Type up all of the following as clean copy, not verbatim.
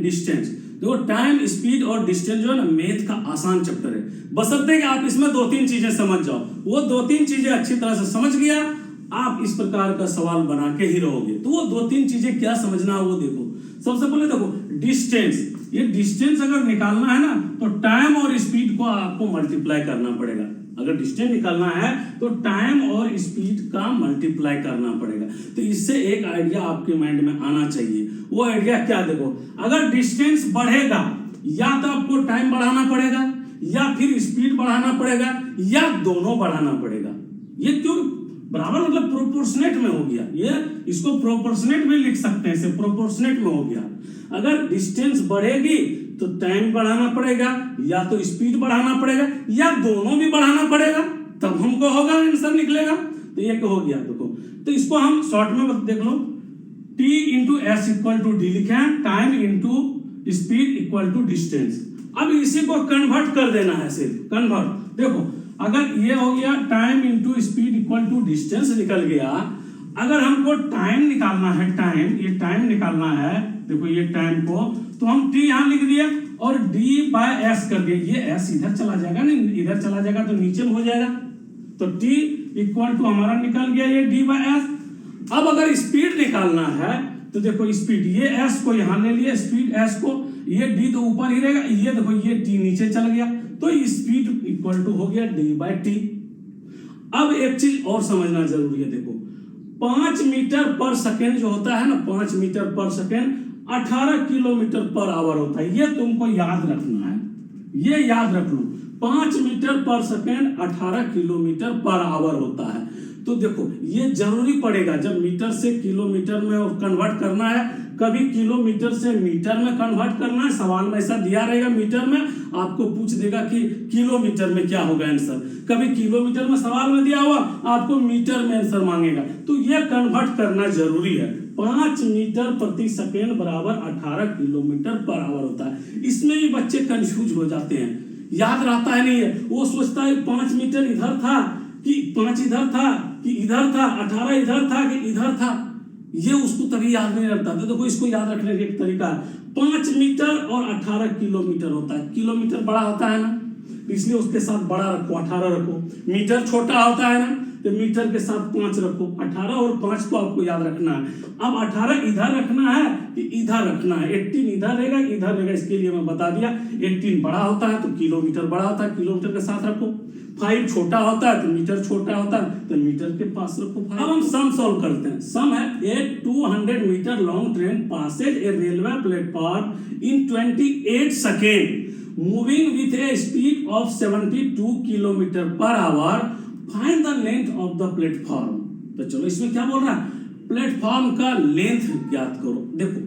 Distance. देखो time, speed और distance जो है ना मैथ का आसान चैप्टर है, बशर्ते कि आप इसमें 2-3 चीजें समझ जाओ। वो 2-3 चीजें अच्छी तरह से समझ गया, आप इस प्रकार का सवाल बना के ही रहोगे। तो वो 2-3 चीजें क्या समझना है वो देखो। सबसे पहले देखो डिस्टेंस, ये डिस्टेंस अगर निकालना है ना तो टाइम और स्पीड को आपको मल्टीप्लाई करना पड़ेगा। अगर डिस्टेंस निकालना है तो टाइम और स्पीड का मल्टीप्लाई करना पड़ेगा। तो इससे एक आइडिया आपके माइंड में आना चाहिए। वो आइडिया क्या, देखो अगर डिस्टेंस बढ़ेगा या तो आपको टाइम बढ़ाना पड़ेगा या फिर स्पीड बढ़ाना पड़ेगा या दोनों बढ़ाना पड़ेगा। ये क्यों बराबर, मतलब प्रोपोर्शनेट में हो गया। ये इसको प्रोपोर्शनेट में लिख सकते हैं, इसे प्रोपोर्शनेट में हो गया। अगर डिस्टेंस बढ़ेगी तो टाइम बढ़ाना पड़ेगा या तो स्पीड बढ़ाना पड़ेगा या दोनों भी बढ़ाना पड़ेगा, तब हमको होगा आंसर निकलेगा। तो ये हो गया। देखो तो इसको हम शॉर्ट में देख लो, T into S equal to D लिखे हैं, time into speed equal to distance. अब इसी को कन्वर्ट कर देना है, सिर्फ कन्वर्ट। देखो अगर ये हो गया time into speed equal to distance निकल गया। अगर हमको टाइम निकालना है, टाइम, ये टाइम निकालना है, देखो ये टाइम को, तो हम t यहां लिख दिया और d बाय s कर दिया। ये s इधर चला जाएगा ना, इधर चला जाएगा तो नीचे में हो जाएगा। तो t इक्वल टू हमारा निकल गया ये d बाय s। अब अगर स्पीड निकालना है तो देखो स्पीड, ये s को यहां ले लिया, स्पीड s को, ये d तो ऊपर ही रहेगा, ये देखो ये t नीचे चल गया, तो स्पीड इक्वल टू हो गया d बाय t। अब एक चीज और समझना जरूरी है, देखो 5 मीटर पर सेकेंड जो होता है ना, 5 metre per second 18 kilometre per hour होता है। ये तुमको याद रखना है, ये याद रख लो, 5 metre per second 18 kilometre per hour होता है। तो देखो ये जरूरी पड़ेगा जब मीटर से किलोमीटर में और कन्वर्ट करना है, कभी किलोमीटर से मीटर में कन्वर्ट करना है, सवाल में ऐसा दिया रहेगा मीटर में, आपको पूछ देगा कि किलोमीटर में क्या होगा आंसर। कभी किलोमीटर में सवाल में दिया हुआ, आपको मीटर में आंसर मांगेगा। तो ये कन्वर्ट करना जरूरी है। 5 मीटर प्रति सेकेंड बराबर 18 किलोमीटर पर आवर होता है। इसमें भी बच्चे कंफ्यूज हो जाते हैं, याद रहता है नहीं है। वो सोचता है 5 मीटर इधर था कि 5 इधर था कि इधर था, 18 इधर था कि इधर था, ये उसको तभी याद नहीं रहता। तो देखो इसको याद रखने का एक तरीका है, 5 मीटर और 18 किलोमीटर होता है। किलोमीटर बड़ा होता है ना, इसलिए उसके साथ बड़ा रखो, 18 रखो। मीटर छोटा होता है ना, तो मीटर के साथ 5 रखो। 18 और 5 को आपको याद रखना है। अब 18 इधर रखना है कि इधर रखना है, 18 इधर रहेगा इधर रहेगा, इसके लिए मैं बता दिया। 18 बड़ा होता है तो किलोमीटर बड़ा होता है, किलोमीटर के साथ रखो। 5 छोटा होता है तो मीटर छोटा होता है, तो मीटर के पास रखो 5। अब हम सम सॉल्व करते हैं। सम है a 200 metre long train passes a railway platform in 28 second moving with a speed of 72 kilometre per hour, find the length of the platform. तो चलो इसमें क्या बोल रहा है, प्लेटफॉर्म का लेंथ ज्ञात करो। देखो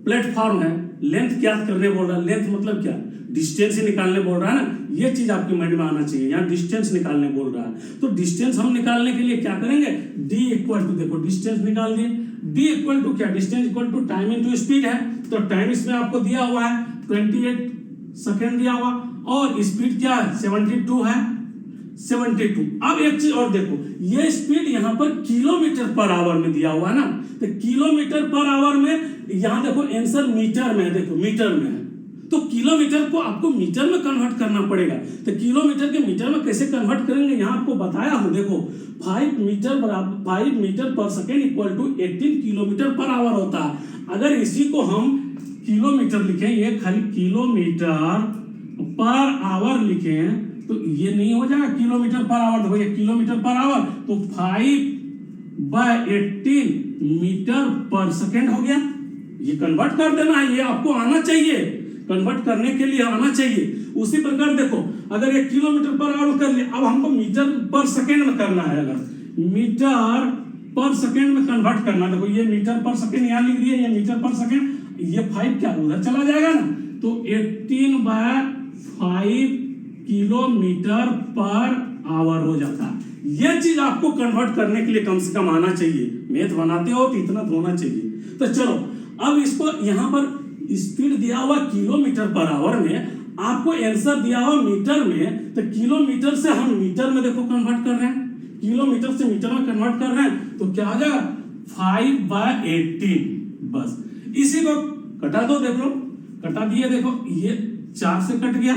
प्लेटफॉर्म है, लेंथ ज्ञात करने बोल रहा है। लेंथ मतलब क्या, डिस्टेंस ही निकालने बोल रहा है ना, ये चीज आपके माइंड में आना चाहिए। यहाँ डिस्टेंस निकालने बोल रहा है, तो डिस्टेंस हम निकालने के लिए क्या करेंगे, d इक्वल टू, देखो डिस्टेंस निकाल दिए, d इक्वल टू क्या, distance equal to time into speed है। तो टाइम इसमें आपको दिया हुआ है 28 सेकेंड दिया हुआ, और स्पीड क्या है 72 है, 72। अब एक चीज और देखो, ये स्पीड यहाँ पर किलोमीटर पर आवर में दिया हुआ है ना, तो किलोमीटर पर आवर में यहाँ देखो आंसर मीटर में है, देखो मीटर में है, तो किलोमीटर को आपको मीटर में कन्वर्ट करना पड़ेगा। तो किलोमीटर के मीटर में कैसे कन्वर्ट करेंगे, यहाँ आपको बताया हूँ। देखो 5 मीटर बराबर 5 metre per second equal to 18 kilometre per hour होता है। अगर इसी को हम किलोमीटर लिखें, ये खाली किलोमीटर पर आवर लिखें तो ये नहीं हो जाएगा किलोमीटर पर आवर। देखो ये किलोमीटर पर आवर, तो 5/18 मीटर पर सेकेंड हो गया। ये कन्वर्ट कर देना है, ये आपको आना चाहिए, कन्वर्ट करने के लिए आना चाहिए। उसी प्रकार देखो अगर ये किलोमीटर पर आवर कर लिया, अब हमको मीटर पर सेकेंड में करना है। अगर मीटर पर सेकेंड में कन्वर्ट करना, देखो ये मीटर पर सेकेंड यहाँ लिख दिया, ये मीटर पर सेकेंड, ये 5 क्या उधर चला जाएगा ना, तो 18/5 किलोमीटर पर आवर हो जाता है। ये चीज आपको कन्वर्ट करने के लिए कम से कम आना चाहिए। मैथ बनाते हो तो इतना तो होना चाहिए। तो चलो अब इसको यहाँ पर स्पीड दिया हुआ किलोमीटर पर आवर में, आपको आंसर दिया हुआ मीटर में, तो किलोमीटर से हम मीटर में देखो कन्वर्ट कर रहे हैं, किलोमीटर से मीटर में कन्वर्ट कर रहे हैं, तो क्या आ जाएगा 5/18। बस इसी को कटा दो, देख लो कटा दिए, देखो ये 4 से कट गया।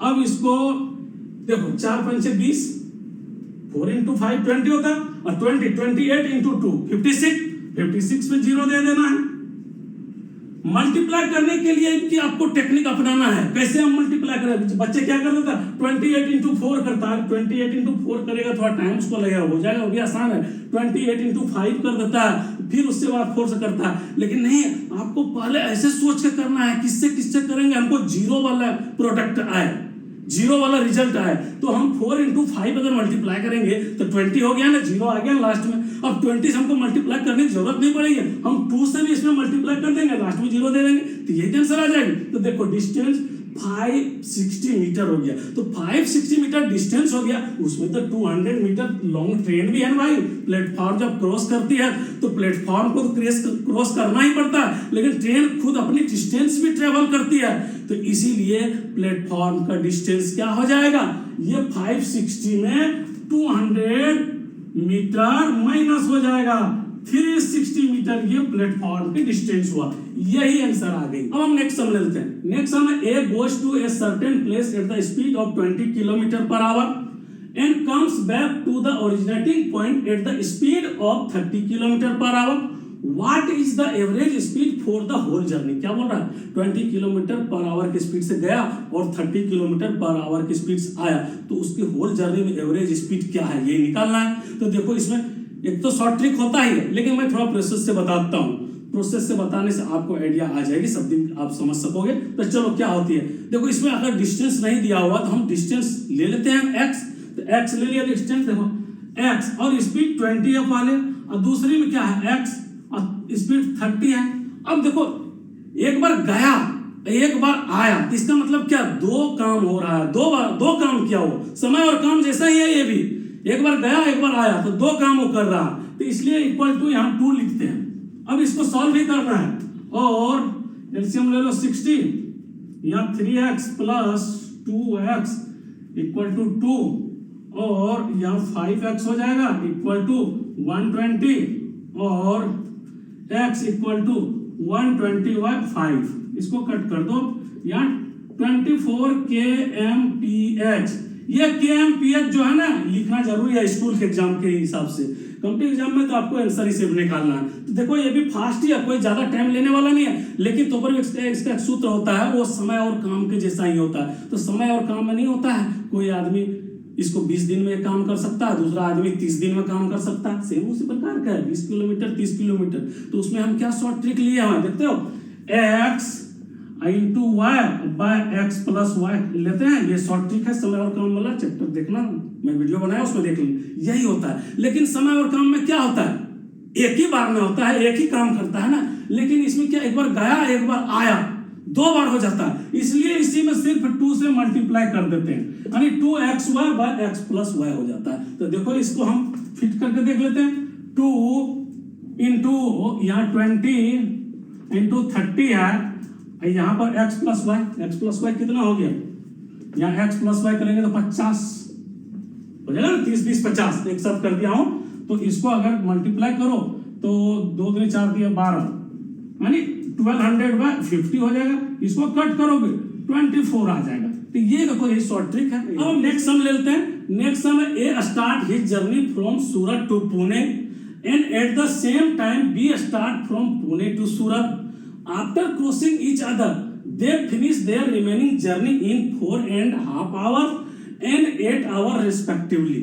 अब इसको देखो 4 पंचे 20, 4 इंटू 5 20 होता है, और 28 इंटू 2 56 पे 0 दे देना है। मल्टीप्लाई करने के लिए कि आपको टेक्निक अपनाना है। कैसे हम मल्टीप्लाई करें? बच्चे क्या कर देता है, 28 इंटू 4 करता है, 28 इंटू 4 करेगा, थोड़ा टाइम उसको लगेगा, हो जाएगा, वो भी आसान है। 28 इंटू 5 कर देता है, फिर उससे बाद 4 से करता है। लेकिन नहीं, आपको पहले ऐसे सोच के करना है, किससे करेंगे हमको जीरो वाला प्रोडक्ट आए, जीरो वाला रिजल्ट आए। तो हम 4 इंटू 5 अगर मल्टीप्लाई करेंगे तो 20 हो गया ना, जीरो आ गया लास्ट में। अब 20 से हमको मल्टीप्लाई करने की जरूरत नहीं पड़ेगी, हम 2 से भी इसमें मल्टीप्लाई कर देंगे, लास्ट में 0 दे देंगे, तो ये आंसर आ जाएगी। तो देखो डिस्टेंस 560 मीटर हो गया। तो 560 मीटर डिस्टेंस हो गया, उसमें तो 200 मीटर लॉन्ग ट्रेन भी है ना भाई। प्लेटफॉर्म जब क्रॉस करती है तो प्लेटफॉर्म को क्रॉस करना ही पड़ता है, लेकिन ट्रेन खुद अपनी डिस्टेंस भी ट्रेवल करती है। तो इसीलिए प्लेटफॉर्म का डिस्टेंस क्या हो जाएगा, ये 560 में 200 मीटर माइनस हो जाएगा, 360 मीटर ये प्लेटफॉर्म की डिस्टेंस हुआ। यही आंसर आ गई। अब हम नेक्स्ट सम लेते हैं। नेक्स्ट सम है, A goes to a certain place at the speed of 20 kilometre per hour and comes back to the originating point at the speed of 30 kilometre per hour. What is the average speed for the whole journey? क्या बोल रहा है, 20 kilometre per our की speed से गया और 30 kilometre per our की speed से आया, तो उसकी होल जर्नी में एवरेज स्पीड क्या है ये निकालना है। तो देखो इसमें एक तो शॉर्ट ट्रिक होता ही है, लेकिन मैं थोड़ा प्रोसेस से बताता हूँ। प्रोसेस से बताने से आपको आइडिया आ जाएगी, सब दिन आप समझ सकोगे। तो चलो क्या होती है, देखो इसमें अगर डिस्टेंस नहीं दिया हुआ तो हम डिस्टेंस ले लेते हैं x। तो x ले लिया डिस्टेंस, देखो x और स्पीड 20 है पहले, और दूसरी में क्या है x और स्पीड 30 है। अब देखो एक बार गया एक बार आया, इसका मतलब क्या, दो काम हो रहा है, दो काम किया हो, समय और काम जैसा ही है ये भी, एक बार गया एक बार आया, तो दो काम वो कर रहा है। तो इसलिए इक्वल टू यहाँ 2 लिखते हैं। अब इसको सॉल्व भी करना है, और एलसीएम ले लो 60, यहाँ 3x plus 2x equal to 2, और यहाँ 5x हो जाएगा इक्वल टू 120, और x इक्वल टू 120/5। इसको कट कर दो, यहाँ 24 kmph। ये kmph जो है ना लिखना जरूरी है स्कूल के एग्जाम के हिसाब से। कॉम्पिटिटिव एग्जाम में तो आपको आंसर ही सिर्फ निकालना है। तो देखो ये भी फास्ट ही है, कोई ज्यादा टाइम लेने वाला नहीं है, लेकिन तो पर इसका एक सूत्र होता है, वो समय और काम के जैसा ही होता है। तो समय और काम में नहीं होता है, कोई आदमी इसको 20 दिन में काम कर सकता है, दूसरा आदमी 30 दिन में काम कर सकता है। सेम उसी प्रकार का है, 20 किलोमीटर 30 किलोमीटर। तो उसमें हम क्या शॉर्ट ट्रिक लिए हैं, देखते हो, x into Y by X plus Y लेते हैं। ये शॉर्ट ट्रिक है, समय और काम वाला। चैप्टर देखना, मैं वीडियो बनाया उसमें देख लें, यही होता है। लेकिन समय और काम में क्या होता है, एक ही बार में होता है, एक ही काम करता है ना। लेकिन इसमें क्या, एक बार गया एक बार आया, 2 बार हो जाता है। इसलिए इसी में सिर्फ 2 से मल्टीप्लाई कर देते हैं, यानी 2xy bye X plus Y हो जाता है। तो देखो इसको हम फिट करके देख लेते हैं। 2 इंटू यहाँ 20 इंटू 30 है, यहाँ पर x प्लस वाई कितना हो गया, यहाँ x प्लस वाई करेंगे तो 50 हो जाएगा ना, 30 20 50 एक साथ कर दिया हूं। तो इसको अगर मल्टीप्लाई करो तो 2 दूनी 4 दिया 12, यानी 1200/50 हो जाएगा। इसको कट करोगे 24 आ जाएगा। तो ये देखो ये शॉर्ट ट्रिक है। अब हम नेक्स्ट सम ले लेते हैं। नेक्स्ट सम है, A start his journey from Surat to Pune and at the same time B start from Pune to Surat. After crossing each other, they finish their remaining journey in 4.5 hours and 8 hours respectively.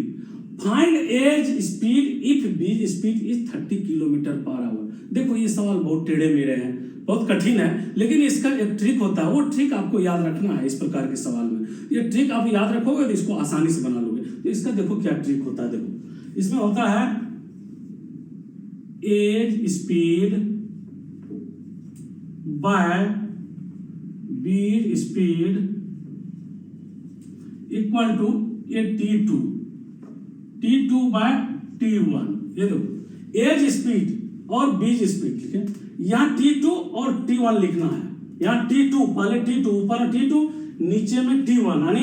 Find A's speed if B's speed is 30 km/h. देखो ये सवाल बहुत टेढ़े मेढ़े हैं, बहुत कठिन है, लेकिन इसका एक ट्रिक होता है, वो ट्रिक आपको याद रखना है। इस प्रकार के सवाल में ये ट्रिक आप याद रखोगे तो इसको आसानी से बना लोगे। तो इसका देखो क्या ट्रिक होता है, देखो इसमें होता है A's speed by B speed equal to ये T2 बाय T1। ये देखो एज स्पीड और बीज स्पीड, ठीक है, यहाँ T2 और T1 लिखना है। यहाँ T2 पहले T2 ऊपर T2 नीचे में T1, यानी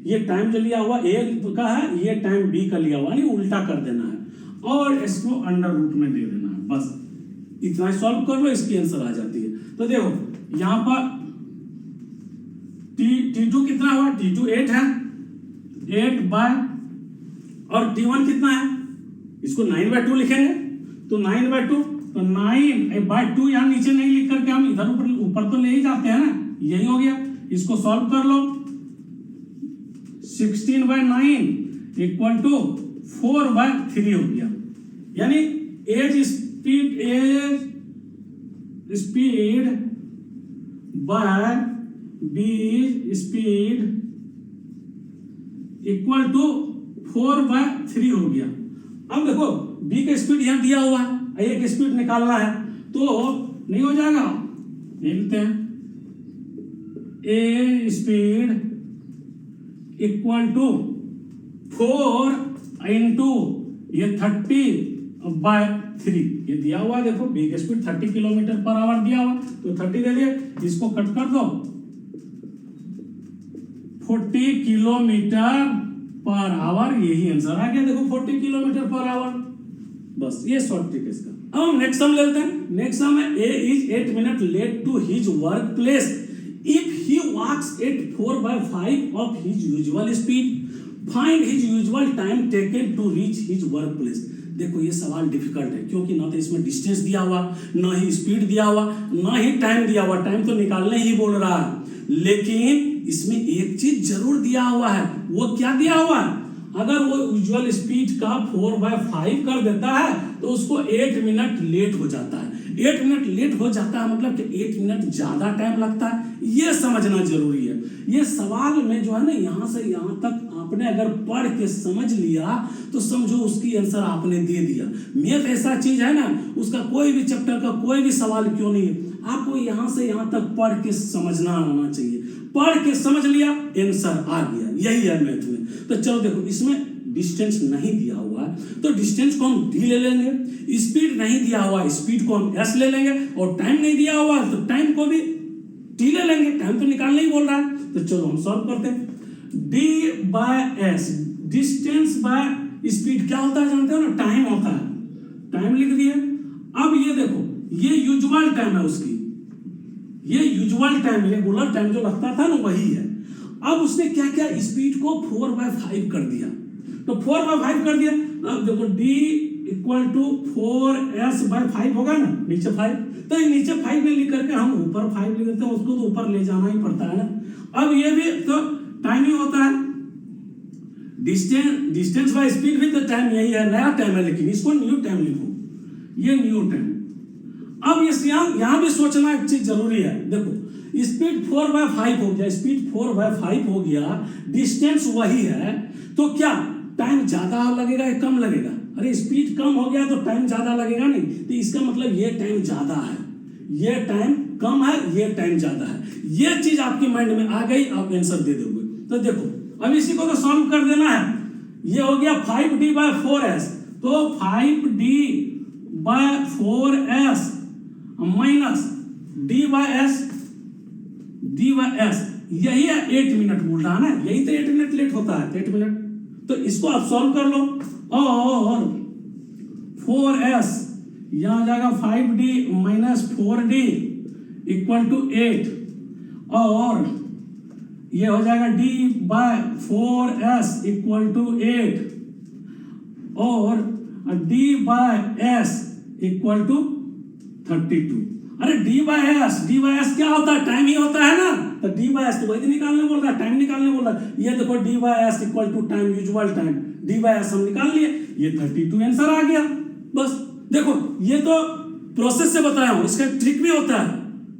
ये टाइम जो लिया हुआ A का है, ये टाइम B का लिया हुआ, यानी उल्टा कर देना है और इसको अंडर रूट में दे देना है। बस इतना सॉल्व कर लो, इसकी आंसर आ जाती है। तो देखो यहां पर T2 कितना हुआ, T2 8 है, 8 बाय, और T1 कितना है, इसको 9/2 लिखेंगे, तो 9/2, तो 9/2 यहाँ नीचे नहीं लिख करके हम इधर ऊपर तो ले ही जाते हैं ना, यही हो गया। इसको सॉल्व कर लो, 16/9 इक्वल टू 4/3 हो गया। यानी A's speed by B speed equal to 4/3 हो गया। अब देखो बी का स्पीड यहां दिया हुआ है, एक स्पीड निकालना है तो नहीं हो जाएगा, लिखते हैं A speed equal to 4 into ये 30/3 ये दिया हुआ है। देखो बी का स्पीड 30 km/h दिया हुआ, तो 30 दे दिए, इसको कट कर दो, 40 km/h, यही आंसर आ गया। देखो 40 km/h, बस ये शॉर्ट ट्रिक है इसका। अब हम नेक्स्ट सम लेते हैं। नेक्स्ट सम है A is 8 minute late to his work place if he walks at 4/5 of his usual speed, find his usual time taken to reach his work place. देखो ये सवाल डिफिकल्ट है, क्योंकि ना तो इसमें डिस्टेंस दिया हुआ, ना ही स्पीड दिया हुआ, ना ही टाइम दिया हुआ। टाइम तो निकालने ही बोल रहा है, लेकिन इसमें एक चीज जरूर दिया हुआ है। वो क्या दिया हुआ है, अगर वो यूजुअल स्पीड का 4/5 कर देता है तो उसको 8 मिनट लेट हो जाता है। 8 मिनट लेट हो जाता है मतलब कि 8 मिनट ज्यादा टाइम लगता है, ये समझना जरूरी है। ये सवाल में जो है ना, यहाँ से यहाँ तक आपने अगर पढ़ के समझ लिया तो समझो उसकी आंसर आपने दे दिया। मैथ ऐसा चीज है ना, उसका कोई भी चैप्टर का कोई भी सवाल क्यों नहीं है, आपको यहाँ से यहाँ तक पढ़ के समझना आना चाहिए। पढ़ के समझ लिया, आंसर आ गया, यही है मैथ में। तो चलो देखो, इसमें डिस्टेंस नहीं दिया हुआ है तो डिस्टेंस को हम d ले लेंगे, स्पीड नहीं दिया हुआ स्पीड को हम s ले लेंगे, और टाइम नहीं दिया हुआ तो टाइम को भी t ले लेंगे। टाइम तो निकालने ही बोल रहा है, तो चलो हम सॉल्व करते हैं। d/s, डिस्टेंस बाय स्पीड क्या होता है जानते हो ना, टाइम होता है। टाइम लिख दिए। अब ये देखो, ये यूजुअल टाइम है उसकी, ये यूजुअल टाइम, रेगुलर टाइम जो लगता था ना वही है। अब उसने क्या किया, स्पीड को 4/5 कर दिया, तो 4/5 कर दिया। अब देखो d इक्वल टू 4s/5 होगा ना, नीचे 5, तो ये नीचे 5 में लिख करके हम ऊपर 5 लिख देते हैं, उसको तो ऊपर ले जाना ही पड़ता है ना। अब ये भी तो टाइम ही होता है, डिस्टेंस बाय स्पीड भी तो टाइम यही है, नया टाइम है, लेकिन इसको न्यू टाइम लिखो, ये न्यू टाइम। अब इस यहाँ भी सोचना एक चीज जरूरी है। देखो स्पीड 4/5 हो गया, स्पीड 4/5 हो गया, डिस्टेंस वही है, तो क्या टाइम ज्यादा लगेगा या कम लगेगा? अरे स्पीड कम हो गया तो टाइम ज्यादा लगेगा नहीं, तो इसका मतलब ये टाइम ज्यादा है, ये टाइम कम है, ये टाइम ज्यादा है। ये चीज आपके माइंड में आ गई, आप आंसर दे दोगे। तो देखो अब इसी को तो सॉल्व कर देना है। ये हो गया 5d/4s, तो 5d/4s माइनस d/s, यही है 8 मिनट बोल रहा है ना, यही तो 8 मिनट लेट होता है, 8 मिनट। तो इसको आप सॉल्व कर लो, और 4s यहां आ जाएगा 5d - 4d इक्वल टू 8, और ये हो जाएगा d/4s इक्वल टू 8, और d/s इक्वल टू 32। अरे d/s क्या होता है, टाइम ही होता है ना, तो d/s तो वही निकालने बोल रहा है, टाइम निकालने बोल रहा है। ये देखो d/s equal to time, usual time, d/s हम निकाल लिए, ये 32 आंसर आ गया। बस देखो, ये तो प्रोसेस से बताया हूं, इसका ट्रिक भी होता है।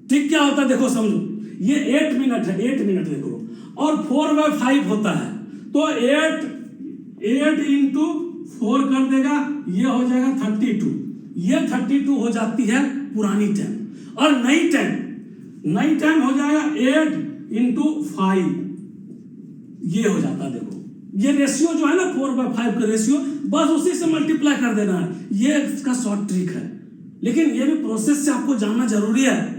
ट्रिक क्या होता है देखो समझो, ये 8 मिनट है, 8 मिनट देखो, और 4/5 होता है, तो 8 इंटू 4 कर देगा, ये हो जाएगा 32। ये 32 हो जाती है पुरानी टाइम, और नई टाइम हो जाएगा 8 इंटू 5, ये हो जाता है। देखो ये रेशियो जो है ना 4/5 का रेशियो, बस उसी से मल्टीप्लाई कर देना है, ये इसका शॉर्ट ट्रिक है। लेकिन ये भी प्रोसेस से आपको जानना जरूरी है,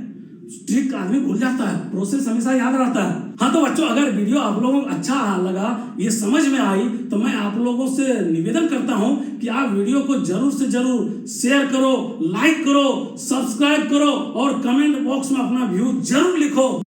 ट्रिक आदमी भूल जाता है, प्रोसेस हमेशा याद रहता है। हाँ तो बच्चों, अगर वीडियो आप लोगों को अच्छा लगा, ये समझ में आई, तो मैं आप लोगों से निवेदन करता हूं कि आप वीडियो को जरूर से जरूर शेयर करो, लाइक करो, सब्सक्राइब करो और कमेंट बॉक्स में अपना व्यू जरूर लिखो।